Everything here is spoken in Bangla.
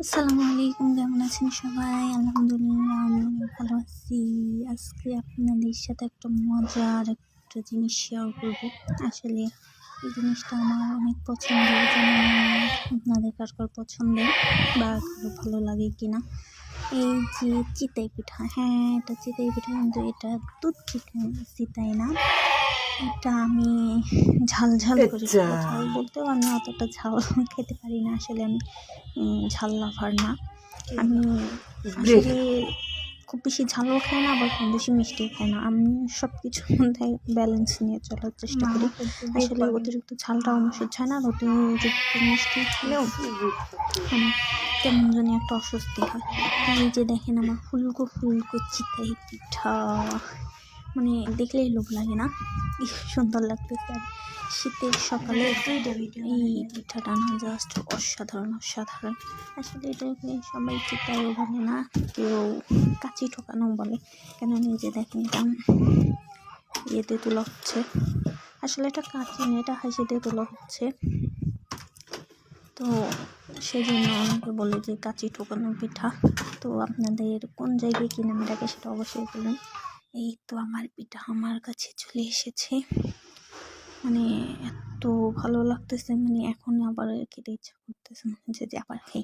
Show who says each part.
Speaker 1: আসসালামু আলাইকুম, কেমন আছেন সবাই? আলহামদুলিল্লাহ আমি অনেক ভালো আছি। আজকে আপনাদের সাথে একটা মজার একটা জিনিস শেয়ার করবো। আসলে এই জিনিসটা আমার অনেক পছন্দের, জানি না আপনাদের কার পছন্দের বা কারো ভালো লাগে কিনা। এই যে চিতই পিঠা, হ্যাঁ এটা চিতই পিঠা, কিন্তু এটা দুধ চিতই না, এটা আমি ঝাল করে খাবো। ঝাল বলতেও আমি অতটা ঝাল খেতে পারি না, আসলে আমি ঝাল লাভার না। আমি আসলে খুব বেশি ঝালও খাই না, আবার খুব বেশি মিষ্টিও খাই না। আমি সব কিছুর মধ্যে ব্যালেন্স নিয়ে চলার চেষ্টা করি। আসলে অতিরিক্ত ঝালটাও আমার সহ্য হয় না, আর অতিরিক্ত মিষ্টি খেলেও আমার কেমন জানি একটা অস্বস্তি হয়। এই যে দেখেন আমার ফুলকো চিতই পিঠা, মানে দেখলেই লোভ লাগে না, কি সুন্দর লাগতেছে। আর শীতের সকালে এই পিঠাটা না জাস্ট অসাধারণ। আসলে এটাকে সবাই চিতইও বলে না, কেউ কাচি ঠোকানো বলে। কেন নিজে দেখেন এটা ইয়েতে তোলা হচ্ছে, আসলে এটা কাচি না, এটা হাসিতে তোলা হচ্ছে। তো সেই জন্য অনেকে বলে যে কাচি ঠোকানো পিঠা। তো আপনাদের কোন জায়গায় কি নামে ডাকে সেটা অবশ্যই বলবেন। এই তো আমার পিঠা আমার কাছে চলে এসেছে, মানে এত ভালো লাগতেছে, মানে এখন আবার খেতে ইচ্ছা করতেছে, মনে হচ্ছে যে আবার খাই।